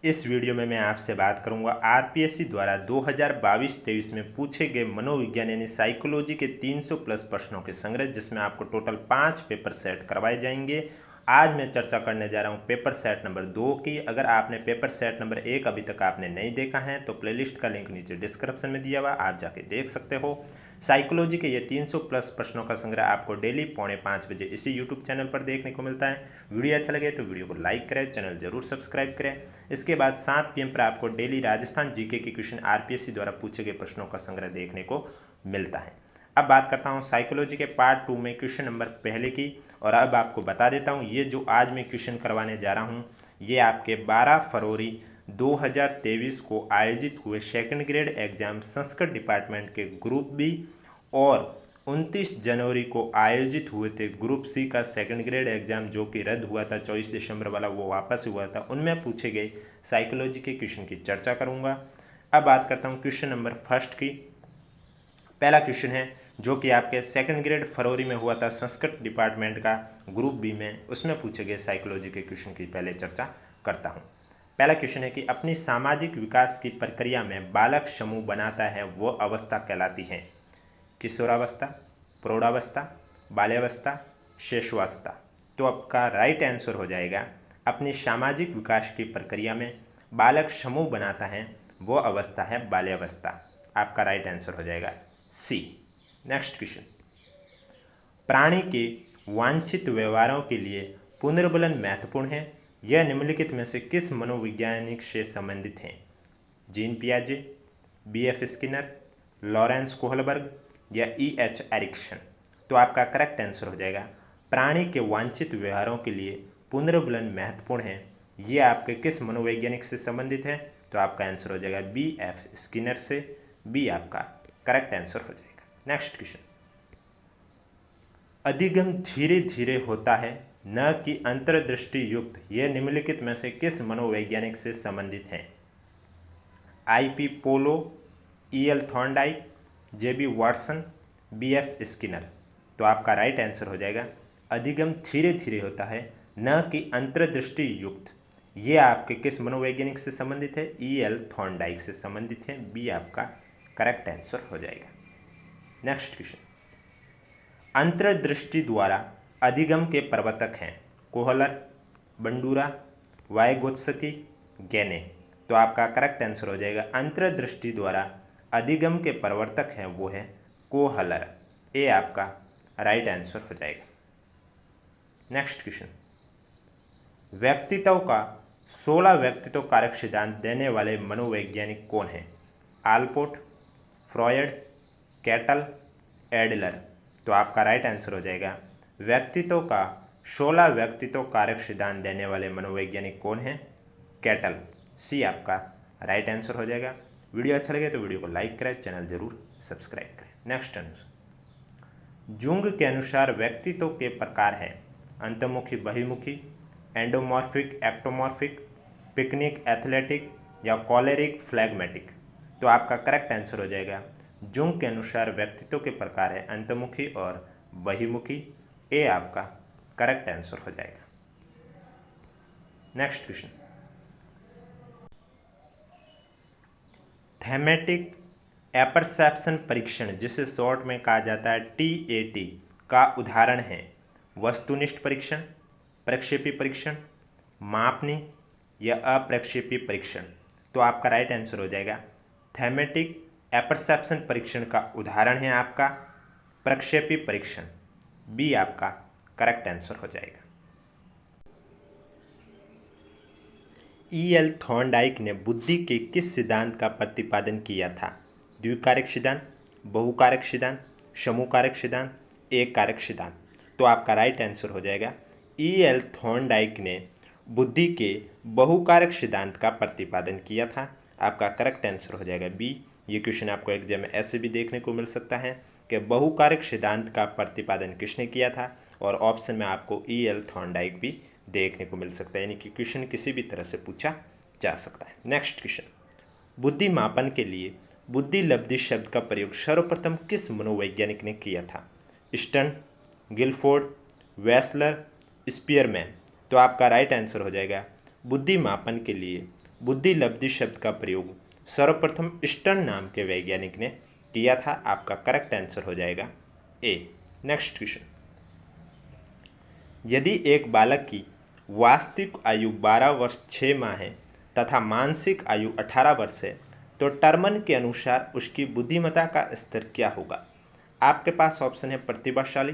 इस वीडियो में मैं आपसे बात करूंगा आरपीएससी द्वारा 2022-23 में पूछे गए मनोविज्ञान यानी साइकोलॉजी के 300 प्लस प्रश्नों के संग्रह, जिसमें आपको टोटल 5 पेपर सेट करवाए जाएंगे। आज मैं चर्चा करने जा रहा हूं पेपर सेट नंबर 2 की। अगर आपने पेपर सेट नंबर 1 अभी तक आपने नहीं देखा है तो प्लेलिस्ट का लिंक नीचे डिस्क्रिप्शन में दिया हुआ, आप जाके देख सकते हो। साइकोलॉजी के ये 300 प्लस प्रश्नों का संग्रह आपको डेली 4:45 इसी यूट्यूब चैनल पर देखने को मिलता है। वीडियो अच्छा लगे तो वीडियो को लाइक करें, चैनल जरूर सब्सक्राइब करें। इसके बाद 7 PM पर आपको डेली राजस्थान जीके के क्वेश्चन आरपीएससी द्वारा पूछे गए प्रश्नों का संग्रह देखने को मिलता है। अब बात करता हूं साइकोलॉजी के पार्ट 2 में क्वेश्चन नंबर पहले की, और अब आपको बता देता हूं ये जो आज मैं क्वेश्चन करवाने जा रहा हूं ये आपके 12 फरवरी 2023 को आयोजित हुए second grade exam Sanskrit department के ग्रुप बी और 29 जनवरी को आयोजित हुए थे ग्रुप सी का सेकंड ग्रेड एग्जाम, जो कि रद्द हुआ था 24 दिसंबर वाला, वो वापस हुआ था। उनमें पूछे गए साइकोलॉजी के क्वेश्चन की चर्चा करूंगा। अब बात करता हूं क्वेश्चन नंबर फर्स्ट की। पहला क्वेश्चन है जो कि आपके सेकंड ग्रेड फरवरी में हुआ था संस्कृत डिपार्टमेंट का ग्रुप बी में, उसमें पूछे गए साइकोलॉजी के क्वेश्चन की पहले चर्चा करता हूँ। पहला क्वेश्चन है कि अपनी सामाजिक विकास की प्रक्रिया में बालक समूह बनाता है वो अवस्था कहलाती है? किशोरावस्था, प्रौढ़ावस्था, बाल्यावस्था, शैशवावस्था। तो आपका राइट आंसर हो जाएगा अपनी सामाजिक विकास की प्रक्रिया में बालक समूह बनाता है वो अवस्था है बाल्यावस्था। आपका राइट आंसर हो जाएगा सी। नेक्स्ट क्वेश्चन, प्राणी के वांछित व्यवहारों के लिए पुनर्बलन महत्वपूर्ण है, यह निम्नलिखित में से किस मनोवैज्ञानिक से संबंधित है? जीन पियाजे, BF स्किनर, लॉरेंस कोहलबर्ग या EH एरिक्सन। तो आपका करेक्ट आंसर हो जाएगा प्राणी के वांछित व्यवहारों के लिए पुनर्बलन महत्वपूर्ण है, ये आपके किस मनोवैज्ञानिक से संबंधित है? तो आपका आंसर हो जाएगा BF स्किनर से। बी आपका करेक्ट आंसर हो जाएगा। नेक्स्ट क्वेश्चन, अधिगम धीरे धीरे होता है न कि अंतर्दृष्टि युक्त, यह निम्नलिखित में से किस मनोवैज्ञानिक से संबंधित है? IP पोलो, EL Thorndike, JB Watson, BF Skinner. तो आपका राइट आंसर हो जाएगा अधिगम धीरे धीरे होता है न कि अंतर्दृष्टि युक्त, ये आपके किस मनोवैज्ञानिक से संबंधित है? EL थॉर्नडाइक से संबंधित है। बी आपका करेक्ट आंसर हो जाएगा। नेक्स्ट क्वेश्चन, अंतर्दृष्टि द्वारा अधिगम के प्रवर्तक हैं कोहलर, बंडूरा, वाइगोत्स्की, गैने। तो आपका करेक्ट आंसर हो जाएगा अंतर्दृष्टि द्वारा अधिगम के प्रवर्तक हैं वो है कोहलर। ए आपका राइट आंसर हो जाएगा। नेक्स्ट क्वेश्चन, व्यक्तित्व का 16 व्यक्तित्व कारक सिद्धांत देने वाले मनोवैज्ञानिक कौन है? Allport, Freud, cattle, Adler. तो आपका राइट आंसर हो जाएगा व्यक्तित्व का 16 व्यक्तित्व कारक सिद्धांत देने वाले मनोवैज्ञानिक कौन है? कैटल। सी आपका राइट आंसर हो जाएगा। वीडियो अच्छा लगे तो वीडियो को लाइक करें, चैनल जरूर सब्सक्राइब करें। नेक्स्ट आंसर, जुंग के अनुसार व्यक्तित्व के प्रकार हैं अंतर्मुखी, बहिर्मुखी, एंडोमॉर्फिक, एक्टोमॉर्फिक, पिकनिक, एथलेटिक या कॉलेरिक, फ्लैगमेटिक। तो आपका करेक्ट आंसर हो जाएगा जुंग के अनुसार व्यक्तित्व के प्रकार है अंतर्मुखी और बहिर्मुखी। ए आपका करेक्ट आंसर हो जाएगा। नेक्स्ट क्वेश्चन, थैमेटिक एपरसेप्शन परीक्षण, जिसे शॉर्ट में कहा जाता है TAT, का उदाहरण है वस्तुनिष्ठ परीक्षण, प्रक्षेपी परीक्षण, मापनी या अप्रक्षेपी परीक्षण। तो आपका राइट आंसर हो जाएगा थैमेटिक एपरसेप्शन परीक्षण का उदाहरण है आपका प्रक्षेपी परीक्षण। बी आपका करेक्ट आंसर हो जाएगा। EL थॉर्नडाइक ने बुद्धि के किस सिद्धांत का प्रतिपादन किया था? द्विकारक सिद्धांत, बहुकारक सिद्धांत, समूहकारक सिद्धांत, एक कारक सिद्धांत। तो आपका राइट आंसर हो जाएगा EL थॉर्नडाइक ने बुद्धि के बहुकारक सिद्धांत का प्रतिपादन किया था। आपका करेक्ट आंसर हो जाएगा बी। ये क्वेश्चन आपको एग्जाम में ऐसे भी देखने को मिल सकता है कि बहुकारक सिद्धांत का प्रतिपादन किसने किया था, और ऑप्शन में आपको EL थॉर्नडाइक भी देखने को मिल सकता है, यानी कि क्वेश्चन किसी भी तरह से पूछा जा सकता है। नेक्स्ट क्वेश्चन, बुद्धि मापन के लिए बुद्धि लब्धि शब्द का प्रयोग सर्वप्रथम किस मनोवैज्ञानिक ने किया था? Stern, Guilford, Wechsler, Spearman. तो आपका राइट आंसर हो जाएगा बुद्धि मापन के लिए बुद्धिलब्धि शब्द का प्रयोग सर्वप्रथम स्टर्न नाम के वैज्ञानिक ने किया था? आपका करेक्ट आंसर हो जाएगा ए। नेक्स्ट क्वेश्चन, यदि एक बालक की वास्तविक आयु 12 वर्ष 6 माह है तथा मानसिक आयु 18 वर्ष है तो टर्मन के अनुसार उसकी बुद्धिमत्ता का स्तर क्या होगा? आपके पास ऑप्शन है प्रतिभाशाली,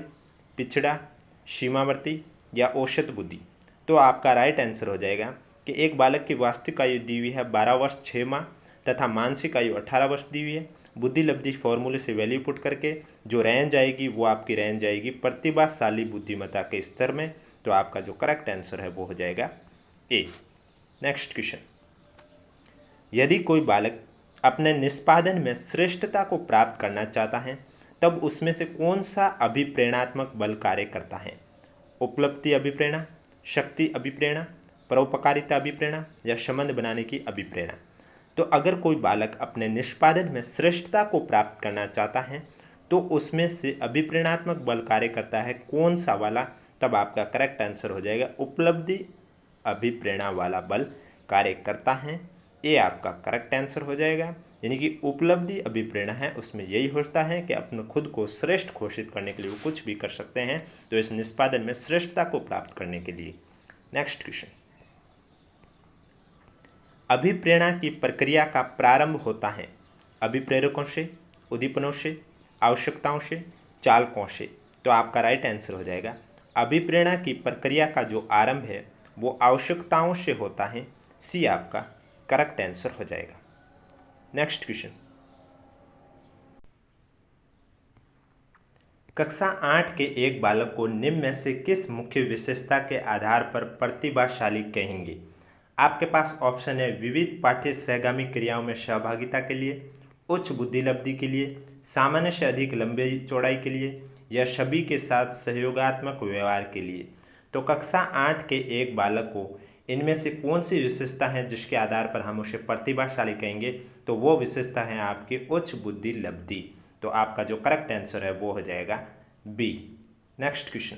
पिछड़ा, सीमावर्ती या औसत बुद्धि। तो आपका राइट आंसर हो जाएगा कि एक बालक की वास्तविक आयु दी हुई है 12 वर्ष 6 माह तथा मानसिक आयु 18 वर्ष दी हुई है। बुद्धिलब्धि फॉर्मूले से वैल्यू पुट करके जो रेंज आएगी वो आपकी रेंज आएगी प्रतिभाशाली बुद्धिमत्ता के स्तर में। तो आपका जो करेक्ट आंसर है वो हो जाएगा ए। नेक्स्ट क्वेश्चन, यदि कोई बालक अपने निष्पादन में श्रेष्ठता को प्राप्त करना चाहता है तब उसमें से कौन सा अभिप्रेरणात्मक बल कार्य करता है? उपलब्धि अभिप्रेरणा, शक्ति अभिप्रेरणा, परोपकारिता अभिप्रेरणा या संबंध बनाने की अभिप्रेरणा। तो अगर कोई बालक अपने निष्पादन में श्रेष्ठता को प्राप्त करना चाहता है तो उसमें से अभिप्रेरणात्मक बल कार्य करता है कौन सा वाला? तब आपका करेक्ट आंसर हो जाएगा उपलब्धि अभिप्रेरणा वाला बल कार्य करता है। ये आपका करेक्ट आंसर हो जाएगा। यानी कि उपलब्धि अभिप्रेरणा है उसमें यही होता है कि अपने खुद को श्रेष्ठ घोषित करने के लिए वो कुछ भी कर सकते हैं, तो इस निष्पादन में श्रेष्ठता को प्राप्त करने के लिए। नेक्स्ट क्वेश्चन, अभिप्रेरणा की प्रक्रिया का प्रारंभ होता है अभिप्रेरकों से, उद्दीपनों से, आवश्यकताओं से, चालकों से। तो आपका राइट आंसर हो जाएगा अभिप्रेरणा की प्रक्रिया का जो आरंभ है वो आवश्यकताओं से होता है। सी आपका करेक्ट आंसर हो जाएगा। नेक्स्ट क्वेश्चन, कक्षा 8 के एक बालक को निम्न में से किस मुख्य विशेषता के आधार पर प्रतिभाशाली कहेंगे? आपके पास ऑप्शन है विविध पाठ्य सहगामी क्रियाओं में सहभागिता के लिए, उच्च बुद्धिलब्धि के लिए, सामान्य से अधिक लंबी चौड़ाई के लिए या सभी के साथ सहयोगात्मक व्यवहार के लिए। तो कक्षा 8 के एक बालक को इनमें से कौन सी विशेषता है जिसके आधार पर हम उसे प्रतिभाशाली कहेंगे? तो वो विशेषता है आपकी उच्च बुद्धिलब्धि। तो आपका जो करेक्ट आंसर है वो हो जाएगा बी। नेक्स्ट क्वेश्चन,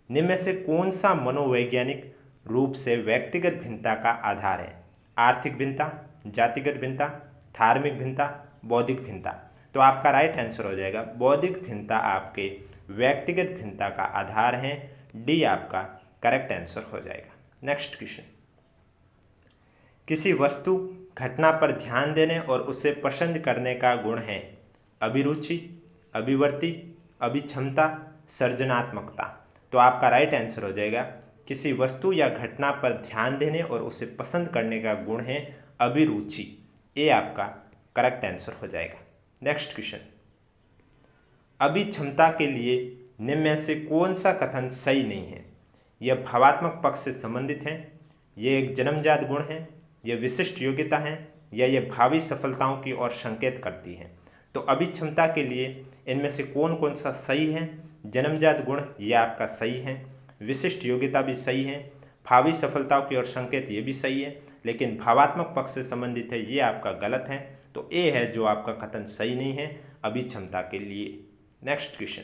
निम्न में से कौन सा मनोवैज्ञानिक रूप से व्यक्तिगत भिन्नता का आधार है? आर्थिक भिन्नता, जातिगत भिन्नता, धार्मिक भिन्नता, बौद्धिक भिन्नता। तो आपका राइट आंसर हो जाएगा बौद्धिक भिन्नता आपके व्यक्तिगत भिन्नता का आधार है। डी आपका करेक्ट आंसर हो जाएगा। नेक्स्ट क्वेश्चन, किसी वस्तु घटना पर ध्यान देने और उसे पसंद करने का गुण है अभिरुचि, अभिवर्ती, अभिक्षमता, सृजनात्मकता। तो आपका राइट आंसर हो जाएगा किसी वस्तु या घटना पर ध्यान देने और उसे पसंद करने का गुण है अभिरुचि। ये आपका करेक्ट आंसर हो जाएगा। नेक्स्ट क्वेश्चन, अभिक्षमता के लिए निम्न में से कौन सा कथन सही नहीं है? यह भावात्मक पक्ष से संबंधित है, यह एक जन्मजात गुण है, यह विशिष्ट योग्यता है या यह भावी सफलताओं की ओर संकेत करती है। तो अभिक्षमता के लिए इनमें से कौन कौन सा सही है? जन्मजात गुण ये आपका सही है, विशिष्ट योग्यता भी सही है, भावी सफलताओं की ओर संकेत ये भी सही है, लेकिन भावात्मक पक्ष से संबंधित है ये आपका गलत है। तो ए है जो आपका कथन सही नहीं है अभिक्षमता के लिए। नेक्स्ट क्वेश्चन,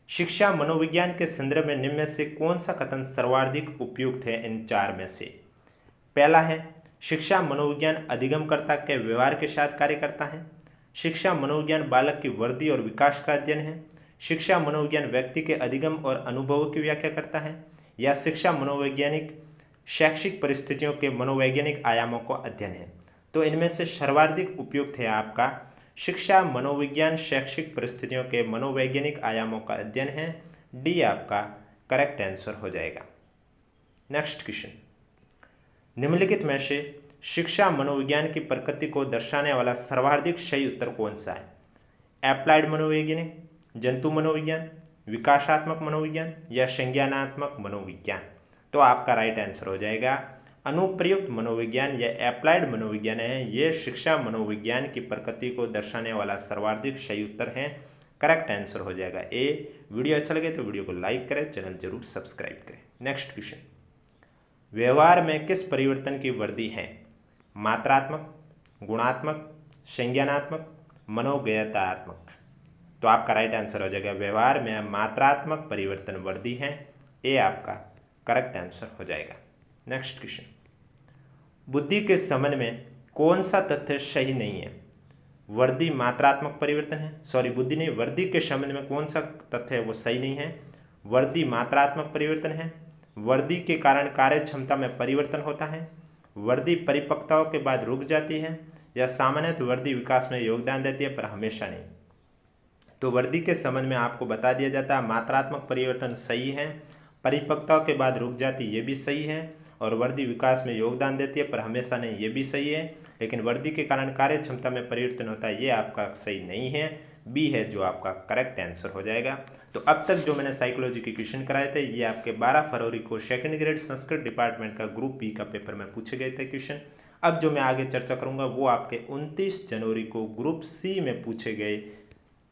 शिक्षा मनोविज्ञान के संदर्भ में निम्न में से कौन सा कथन सर्वाधिक उपयुक्त है इन चार में से? पहला है शिक्षा मनोविज्ञान अधिगमकर्ता के व्यवहार के साथ कार्य करता है। शिक्षा मनोविज्ञान बालक की वृद्धि और विकास का अध्ययन है। शिक्षा मनोविज्ञान व्यक्ति के अधिगम और अनुभवों की व्याख्या करता है। या शिक्षा मनोवैज्ञानिक शैक्षिक परिस्थितियों के मनोवैज्ञानिक आयामों का अध्ययन है। तो इनमें से सर्वाधिक उपयुक्त है आपका शिक्षा मनोविज्ञान शैक्षिक परिस्थितियों के मनोवैज्ञानिक आयामों का अध्ययन है। डी आपका करेक्ट आंसर हो जाएगा। नेक्स्ट क्वेश्चन, निम्नलिखित में से शिक्षा मनोविज्ञान की प्रकृति को दर्शाने वाला सर्वाधिक सही उत्तर कौन सा है? एप्लाइड मनोवैज्ञानिक, जंतु मनोविज्ञान, विकासात्मक मनोविज्ञान या संज्ञानात्मक मनोविज्ञान। तो आपका राइट आंसर हो जाएगा अनुप्रयुक्त मनोविज्ञान या एप्लाइड मनोविज्ञान है ये शिक्षा मनोविज्ञान की प्रकृति को दर्शाने वाला सर्वाधिक सही उत्तर है। करेक्ट आंसर हो जाएगा ए। वीडियो अच्छा लगे तो वीडियो को लाइक करें, चैनल जरूर सब्सक्राइब करें। नेक्स्ट क्वेश्चन, व्यवहार में किस परिवर्तन की वृद्धि है? मात्रात्मक, गुणात्मक, संज्ञानात्मक, मनोज्ञतात्मक। तो आपका राइट आंसर हो जाएगा व्यवहार में मात्रात्मक परिवर्तन वृद्धि है। ए आपका करेक्ट आंसर हो जाएगा। नेक्स्ट क्वेश्चन, बुद्धि के संबंध में कौन सा तथ्य सही नहीं है? वर्दी मात्रात्मक परिवर्तन है, सॉरी बुद्धि नहीं, वर्दी के संबंध में कौन सा तथ्य है वो सही नहीं है? वर्दी मात्रात्मक परिवर्तन है, वर्दी के कारण कार्य क्षमता में परिवर्तन होता है, वर्दी परिपक्वता के बाद रुक जाती है, या सामान्यतः वर्दी विकास में योगदान देती है पर हमेशा नहीं। तो वर्दी के संबंध में आपको बता दिया जाता है मात्रात्मक परिवर्तन सही है, परिपक्वता के बाद रुक जाती ये भी सही है, और वर्दी विकास में योगदान देती है पर हमेशा नहीं ये भी सही है, लेकिन वर्दी के कारण कार्य क्षमता में परिवर्तन होता है ये आपका सही नहीं है, बी है जो आपका करेक्ट आंसर हो जाएगा। तो अब तक जो मैंने साइकोलॉजी के क्वेश्चन कराए थे ये आपके 12 फरवरी को सेकंड ग्रेड संस्कृत डिपार्टमेंट का ग्रुप बी का पेपर में पूछे गए थे क्वेश्चन। अब जो मैं आगे चर्चा करूंगा वो आपके 29 जनवरी को ग्रुप सी में पूछे गए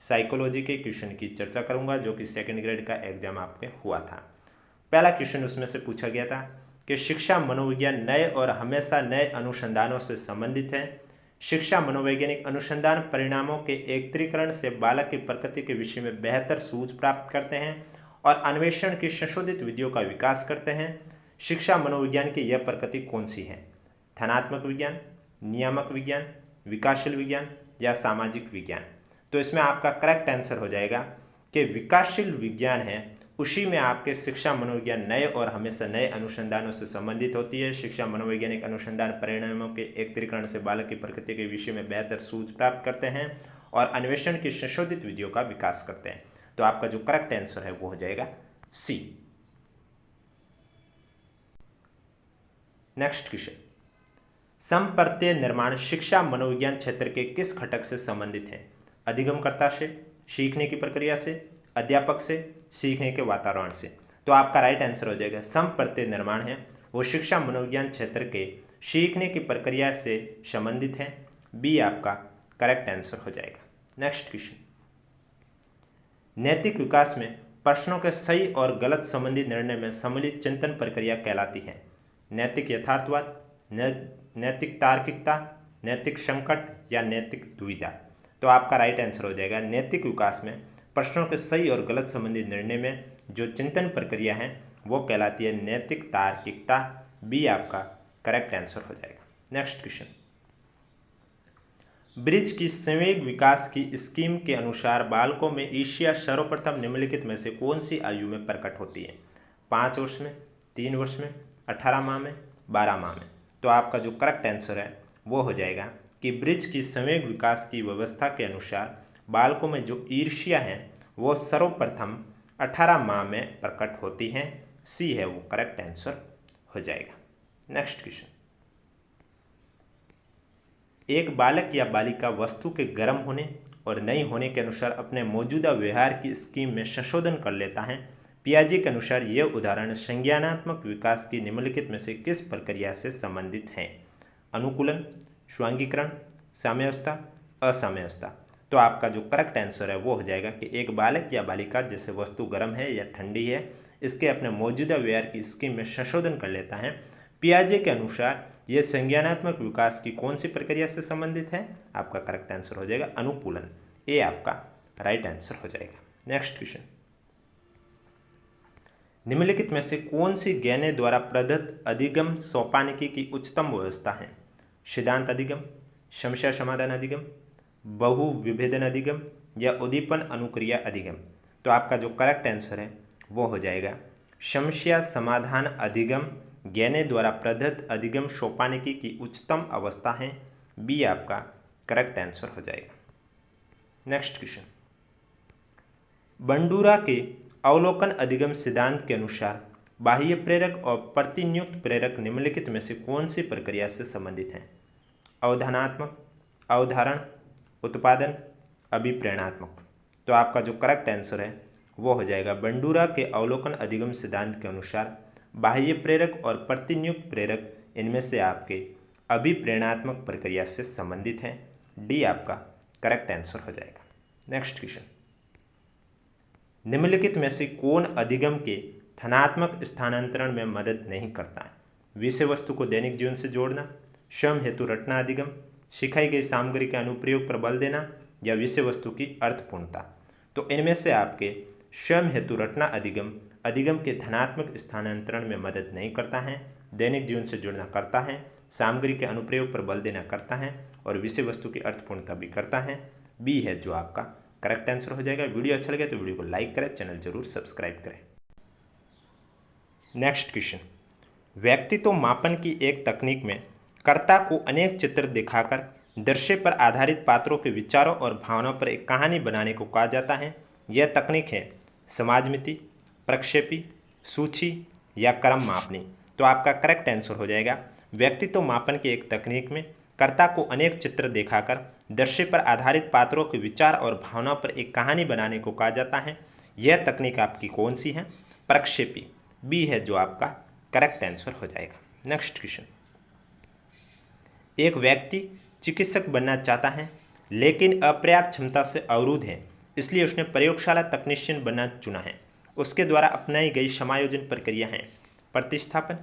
साइकोलॉजी के क्वेश्चन की चर्चा करूंगा जो कि सेकंड ग्रेड का एग्जाम आपके हुआ था। पहला क्वेश्चन उसमें से पूछा गया था कि शिक्षा मनोविज्ञान नए और हमेशा नए अनुसंधानों से संबंधित है। शिक्षा मनोवैज्ञानिक अनुसंधान परिणामों के एकत्रीकरण से बालक की प्रकृति के विषय में बेहतर सूझ प्राप्त करते हैं और अन्वेषण की संशोधित विधियों का विकास करते हैं। शिक्षा मनोविज्ञान की यह प्रकृति कौन सी है? धनात्मक विज्ञान, नियामक विज्ञान, विकासशील विज्ञान या सामाजिक विज्ञान? तो इसमें आपका करेक्ट आंसर हो जाएगा कि विकासशील विज्ञान है, उसी में आपके शिक्षा मनोविज्ञान नए और हमेशा नए अनुसंधानों से संबंधित होती है। शिक्षा मनोवैज्ञानिक अनुसंधान परिणामों के एकत्रीकरण से बालक की प्रकृति के विषय में बेहतर सूझ प्राप्त करते हैं और अन्वेषण की संशोधित विधियों का विकास करते हैं। तो आपका जो करेक्ट आंसर है वो हो जाएगा सी। नेक्स्ट क्वेश्चन, समप्रत्यय निर्माण शिक्षा मनोविज्ञान क्षेत्र के किस घटक से संबंधित है? अधिगमकर्ता से, सीखने की प्रक्रिया से, अध्यापक से, सीखने के वातावरण से? तो आपका राइट आंसर हो जाएगा समप्रत्यय निर्माण है वो शिक्षा मनोविज्ञान क्षेत्र के सीखने की प्रक्रिया से संबंधित है, बी आपका करेक्ट आंसर हो जाएगा। नेक्स्ट क्वेश्चन, नैतिक विकास में प्रश्नों के सही और गलत संबंधी निर्णय में सम्मिलित चिंतन प्रक्रिया कहलाती है। नैतिक यथार्थवाद, नैतिक तार्किकता, नैतिक संकट या नैतिक दुविधा? तो आपका राइट आंसर हो जाएगा नैतिक विकास में प्रश्नों के सही और गलत संबंधी निर्णय में जो चिंतन प्रक्रिया है वो कहलाती है नैतिक तार्किकता, बी आपका करेक्ट आंसर हो जाएगा। नेक्स्ट क्वेश्चन, ब्रिज की संवेग विकास की स्कीम के अनुसार बालकों में ईर्ष्या सर्वप्रथम निम्नलिखित में से कौन सी आयु में प्रकट होती है? 5 वर्ष में, 3 वर्ष में, 18 माह में, 12 माह में? तो आपका जो करेक्ट आंसर है वो हो जाएगा कि ब्रिज की संवेग विकास की व्यवस्था के अनुसार बालकों में जो ईर्ष्या है वो सर्वप्रथम 18 माह में प्रकट होती है, सी है वो करेक्ट आंसर हो जाएगा। नेक्स्ट क्वेश्चन, एक बालक या बालिका वस्तु के गर्म होने और नहीं होने के अनुसार अपने मौजूदा व्यवहार की स्कीम में संशोधन कर लेता है। पियाजे के अनुसार यह उदाहरण संज्ञानात्मक विकास की निम्नलिखित में से किस प्रक्रिया से संबंधित है? अनुकूलन, स्वांगीकरण, साम्यावस्था, असाम्यावस्था? तो आपका जो करेक्ट आंसर है वो हो जाएगा कि एक बालक या बालिका जैसे वस्तु गर्म है या ठंडी है इसके अपने मौजूदा व्यवहार की स्कीम में संशोधन कर लेता है। पियाजे के अनुसार यह संज्ञानात्मक विकास की कौन सी प्रक्रिया से संबंधित है? आपका करेक्ट आंसर हो जाएगा अनुकूलन, ए आपका राइट आंसर हो जाएगा। नेक्स्ट क्वेश्चन, निम्नलिखित में से कौन सी ज्ञाने द्वारा प्रदत्त अधिगम सोपानिकी की उच्चतम व्यवस्था है? सिद्धांत अधिगम, समस्या समाधान अधिगम, बहु विभेदन अधिगम या उद्दीपन अनुक्रिया अधिगम? तो आपका जो करेक्ट आंसर है वो हो जाएगा समस्या समाधान अधिगम ज्ञाने द्वारा प्रदत्त अधिगम सोपानिकी की उच्चतम अवस्था है, बी आपका करेक्ट आंसर हो जाएगा। नेक्स्ट क्वेश्चन, बंडूरा के अवलोकन अधिगम सिद्धांत के अनुसार बाह्य प्रेरक और प्रतिनियुक्त प्रेरक निम्नलिखित में से कौन सी प्रक्रिया से संबंधित हैं? अवधारणात्मक, अवधारण, उत्पादन, अभिप्रेरणात्मक? तो आपका जो करेक्ट आंसर है वो हो जाएगा बंडूरा के अवलोकन अधिगम सिद्धांत के अनुसार बाह्य प्रेरक और प्रतिनियुक्त प्रेरक इनमें से आपके अभिप्रेरणात्मक प्रक्रिया से संबंधित हैं, डी आपका करेक्ट आंसर हो जाएगा। नेक्स्ट क्वेश्चन, निम्नलिखित में से कौन अधिगम के धनात्मक स्थानांतरण में मदद नहीं करता है? विषय वस्तु को दैनिक जीवन से जोड़ना, स्वयं हेतु रटना अधिगम, सिखाई गई सामग्री के अनुप्रयोग पर बल देना या विषय वस्तु की अर्थपूर्णता? तो इनमें से आपके स्वयं हेतु रटना अधिगम अधिगम के धनात्मक स्थानांतरण में मदद नहीं करता है, दैनिक जीवन से जुड़ना करता है, सामग्री के अनुप्रयोग पर बल देना करता है और विषय वस्तु की अर्थपूर्णता भी करता है। बी है जो आपका करेक्ट आंसर हो जाएगा। वीडियो अच्छा लगे तो वीडियो को लाइक करें, चैनल जरूर सब्सक्राइब करें। नेक्स्ट क्वेश्चन, व्यक्तित्व मापन की एक तकनीक में कर्ता को अनेक चित्र दिखाकर दृश्य पर आधारित पात्रों के विचारों और भावनाओं पर एक कहानी बनाने को कहा जाता है। यह तकनीक है समाजमिति, प्रक्षेपी, सूची या क्रम मापनी। तो आपका करेक्ट आंसर हो जाएगा व्यक्तित्व मापन की एक तकनीक में कर्ता को अनेक चित्र दिखाकर दृश्य पर आधारित पात्रों के विचार और भावनाओं पर एक कहानी बनाने को कहा जाता है। यह तकनीक आपकी कौन सी है? प्रक्षेपी। बी है जो आपका करेक्ट आंसर हो जाएगा। नेक्स्ट क्वेश्चन, एक व्यक्ति चिकित्सक बनना चाहता है लेकिन अपर्याप्त क्षमता से अवरुद्ध है, इसलिए उसने प्रयोगशाला तकनीशियन बनना चुना है। उसके द्वारा अपनाई गई समायोजन प्रक्रिया है प्रतिस्थापन,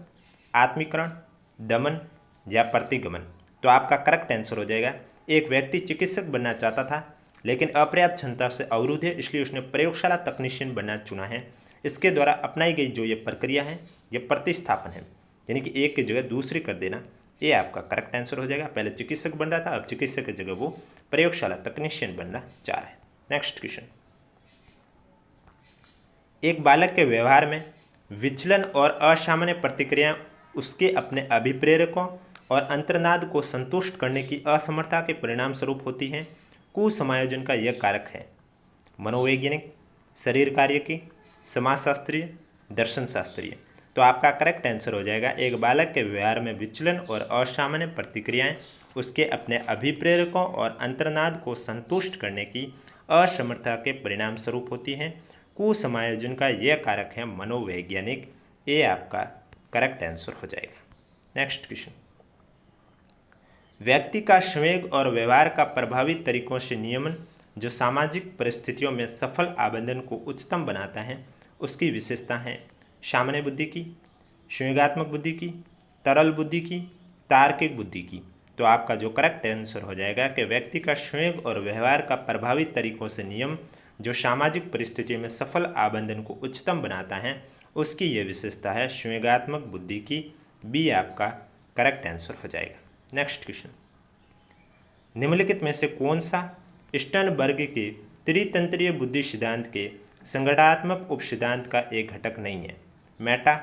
आत्मीकरण, दमन या प्रतिगमन। तो आपका करेक्ट आंसर हो जाएगा एक व्यक्ति चिकित्सक बनना चाहता था लेकिन अपर्याप्त क्षमता से अवरुद्ध है, इसलिए उसने प्रयोगशाला तकनीशियन बनना चुना है। इसके द्वारा अपनाई गई जो ये प्रक्रिया है ये प्रतिस्थापन है, यानी कि एक की जगह दूसरी कर देना। ये आपका करेक्ट आंसर हो जाएगा। पहले चिकित्सक बन रहा था, अब चिकित्सक की जगह वो प्रयोगशाला तकनीशियन बनना चाह रहा है। नेक्स्ट क्वेश्चन, एक बालक के व्यवहार में विचलन और असामान्य प्रतिक्रियाएं उसके अपने अभिप्रेरकों और अंतर्नाद को संतुष्ट करने की असमर्थता के परिणाम स्वरूप होती हैं। कुसमायोजन का यह कारक है मनोवैज्ञानिक, शरीर कार्य की, समाजशास्त्रीय, दर्शन शास्त्रीय। तो आपका करेक्ट आंसर हो जाएगा एक बालक के व्यवहार में विचलन और असामान्य प्रतिक्रियाएं उसके अपने अभिप्रेरकों और अंतर्नाद को संतुष्ट करने की असमर्थता के परिणाम स्वरूप होती हैं। कुसमायोजन का यह कारक है मनोवैज्ञानिक। ये आपका करेक्ट आंसर हो जाएगा। नेक्स्ट क्वेश्चन, व्यक्ति का संवेग और व्यवहार का प्रभावी तरीकों से नियमन जो सामाजिक परिस्थितियों में सफल आबंधन को उच्चतम बनाता है उसकी विशेषता है सामान्य बुद्धि की, संवेगात्मक बुद्धि की, तरल बुद्धि की, तार्किक बुद्धि की। तो आपका जो करेक्ट आंसर हो जाएगा कि व्यक्ति का संवेग और व्यवहार का प्रभावी तरीकों से नियम जो सामाजिक परिस्थितियों में सफल आबंधन को उच्चतम बनाता है उसकी ये विशेषता है संवेगात्मक बुद्धि की। बी आपका करेक्ट आंसर हो जाएगा। नेक्स्ट क्वेश्चन, निम्नलिखित में से कौन सा स्टर्नबर्ग के त्रितंत्रीय बुद्धि सिद्धांत के संगठनात्मक उप सिद्धांत का एक घटक नहीं है? मेटा,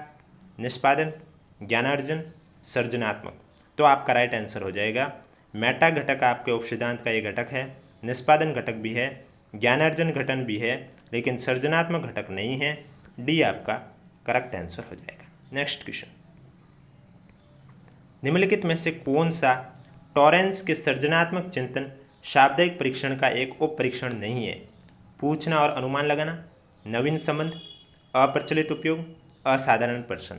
निष्पादन, ज्ञानार्जन, सृजनात्मक। तो आपका राइट आंसर हो जाएगा मेटा घटक आपके उप सिद्धांत का एक घटक है, निष्पादन घटक भी है, ज्ञानार्जन घटन भी है, लेकिन सृजनात्मक घटक नहीं है। डी आपका करेक्ट आंसर हो जाएगा। नेक्स्ट क्वेश्चन, निम्नलिखित में से कौन सा टॉरेंस के सृजनात्मक चिंतन शाब्दिक परीक्षण का एक उप परीक्षण नहीं है? पूछना और अनुमान लगाना, नवीन संबंध, अप्रचलित उपयोग, असाधारण प्रश्न।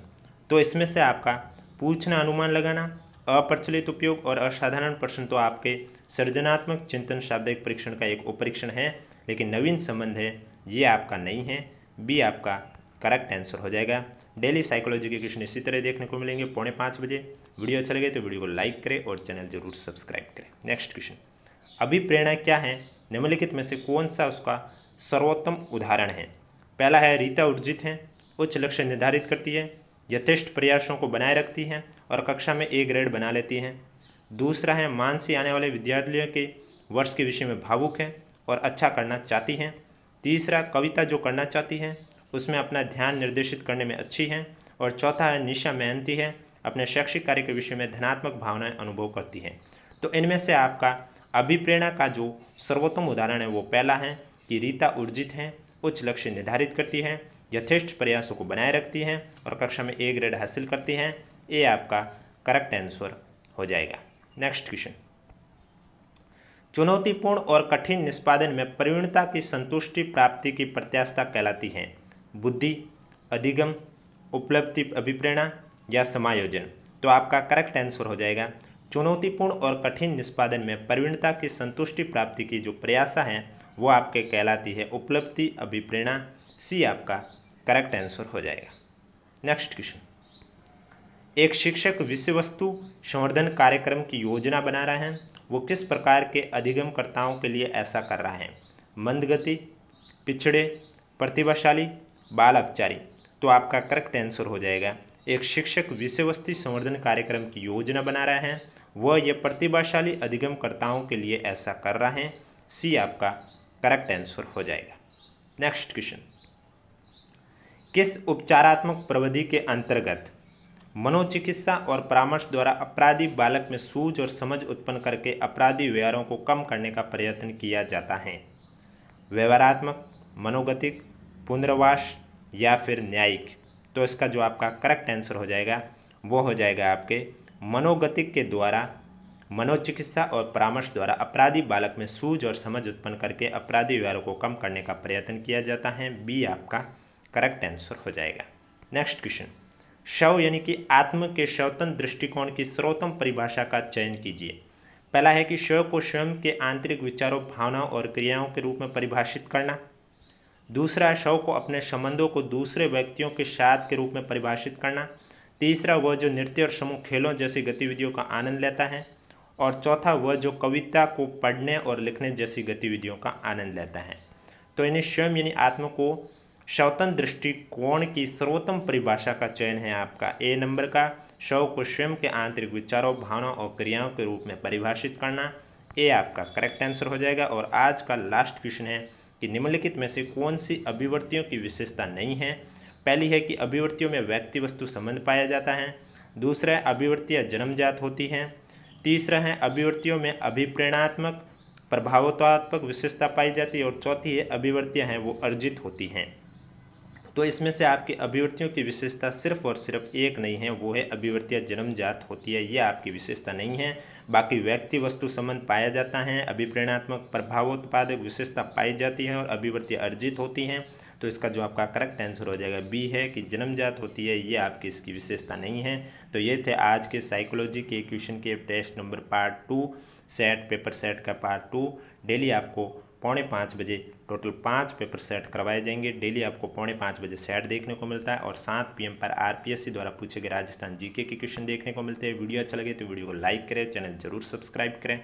तो इसमें से आपका पूछना, अनुमान लगाना, अप्रचलित उपयोग और असाधारण प्रश्न तो आपके सृजनात्मक चिंतन शाब्दिक परीक्षण का एक उप परीक्षण है, लेकिन नवीन संबंध है ये आपका नहीं है। बी आपका करेक्ट आंसर हो जाएगा। डेली साइकोलॉजी के क्वेश्चन इसी तरह देखने को मिलेंगे 4:45 बजे। वीडियो अच्छा लगे तो वीडियो को लाइक करें और चैनल जरूर सब्सक्राइब करें। नेक्स्ट क्वेश्चन, अभिप्रेरणा क्या है? निम्नलिखित में से कौन सा उसका सर्वोत्तम उदाहरण है? पहला है रीता ऊर्जित है, उच्च लक्ष्य निर्धारित करती है, यथेष्ट प्रयासों को बनाए रखती हैं और कक्षा में ए ग्रेड बना लेती हैं। दूसरा है मानसी आने वाले विद्यार्थियों के वर्ष के विषय में भावुक है और अच्छा करना चाहती हैं। तीसरा कविता जो करना चाहती है उसमें अपना ध्यान निर्देशित करने में अच्छी है। और चौथा है निशा मेहनती है, अपने शैक्षिक कार्य के विषय में धनात्मक भावनाएं अनुभव करती है। तो इनमें से आपका अभिप्रेरणा का जो सर्वोत्तम उदाहरण है वो पहला है कि रीता ऊर्जित है, उच्च लक्ष्य निर्धारित करती है, यथेष्ट प्रयासों को बनाए रखती हैं और कक्षा में ए ग्रेड हासिल करती हैं। ये आपका करेक्ट आंसर हो जाएगा। नेक्स्ट क्वेश्चन, चुनौतीपूर्ण और कठिन निष्पादन में प्रवीणता की संतुष्टि प्राप्ति की प्रत्याशा कहलाती है? बुद्धि, अधिगम, उपलब्धि अभिप्रेरणा या समायोजन। तो आपका करेक्ट आंसर हो जाएगा चुनौतीपूर्ण और कठिन निष्पादन में प्रवीणता की संतुष्टि प्राप्ति की जो प्रयासा है वो आपके कहलाती है उपलब्धि अभिप्रेरणा। सी आपका करेक्ट आंसर हो जाएगा। नेक्स्ट क्वेश्चन, एक शिक्षक विषय वस्तु संवर्धन कार्यक्रम की योजना बना रहा है, वो किस प्रकार के अधिगमकर्ताओं के लिए ऐसा कर रहा है? मंदगति, पिछड़े, प्रतिभाशाली, बाल अपचारी। तो आपका करेक्ट आंसर हो जाएगा एक शिक्षक विषय वस्तु संवर्धन कार्यक्रम की योजना बना रहे हैं, वह ये प्रतिभाशाली अधिगमकर्ताओं के लिए ऐसा कर रहे हैं। सी आपका करेक्ट आंसर हो जाएगा। नेक्स्ट क्वेश्चन, किस उपचारात्मक प्रविधि के अंतर्गत मनोचिकित्सा और परामर्श द्वारा अपराधी बालक में सूझ और समझ उत्पन्न करके अपराधी व्यवहारों को कम करने का प्रयत्न किया जाता है? व्यवहारात्मक, मनोगतिक, पुनर्वास या फिर न्यायिक? तो इसका जो आपका करेक्ट आंसर हो जाएगा वो हो जाएगा आपके मनोगतिक के द्वारा, मनोचिकित्सा और परामर्श द्वारा अपराधी बालक में सूझ और समझ उत्पन्न करके अपराधी व्यवहारों को कम करने का प्रयत्न किया जाता है। बी आपका करेक्ट आंसर हो जाएगा। नेक्स्ट क्वेश्चन, शव यानी कि आत्म के स्वतंत्र दृष्टिकोण की सर्वोत्तम परिभाषा का चयन कीजिए। पहला है कि शव को स्वयं के आंतरिक विचारों, भावनाओं और क्रियाओं के रूप में परिभाषित करना। दूसरा है शव को अपने संबंधों को दूसरे व्यक्तियों के साथ के रूप में परिभाषित करना। तीसरा, वह जो नृत्य और समूह खेलों जैसी गतिविधियों का आनंद लेता है। और चौथा, वह जो कविता को पढ़ने और लिखने जैसी गतिविधियों का आनंद लेता है। तो इन्हें स्वयं यानी आत्मा को स्वतंत्र दृष्टिकोण की सर्वोत्तम परिभाषा का चयन है आपका ए नंबर का, शव को स्वयं के आंतरिक विचारों, भावनाओं और क्रियाओं के रूप में परिभाषित करना। ए आपका करेक्ट आंसर हो जाएगा। और आज का लास्ट क्वेश्चन है कि निम्नलिखित में से कौन सी अभिव्यक्तियों की विशेषता नहीं है? पहली है कि अभिव्यक्तियों में व्यक्ति वस्तु संबंध पाया जाता है। दूसरा है अभिव्यक्तियाँ जन्मजात होती हैं। तीसरा है अभिव्यक्तियों में अभिप्रेरणात्मक, प्रभावोत्पादक विशेषता पाई जाती है। और चौथी है अभिव्यक्तियाँ हैं वो अर्जित होती हैं। तो इसमें से आपकी अभिव्यक्तियों की विशेषता सिर्फ और सिर्फ एक नहीं है, वो है अभिव्यक्तियाँ जन्मजात होती है, ये आपकी विशेषता नहीं है। बाकी व्यक्ति वस्तु संबंध पाया जाता है, अभिप्रेरणात्मक, प्रभावोत्पादक विशेषता पाई जाती है और अभिव्यक्तियाँ अर्जित होती हैं। तो इसका जो आपका करेक्ट आंसर हो जाएगा बी है कि जन्मजात होती है, ये आपकी इसकी विशेषता नहीं है। तो ये थे आज के साइकोलॉजी के क्वेश्चन के test number part 2 set, paper set का पार्ट 2। डेली आपको 4:45 बजे टोटल 5 पेपर सेट करवाए जाएंगे। डेली आपको 4:45 बजे सेट देखने को मिलता है और 7 PM पर आरपीएससी द्वारा पूछे गए राजस्थान जीके के क्वेश्चन देखने को मिलते हैं। वीडियो अच्छा लगे तो वीडियो को लाइक करें, चैनल जरूर सब्सक्राइब करें।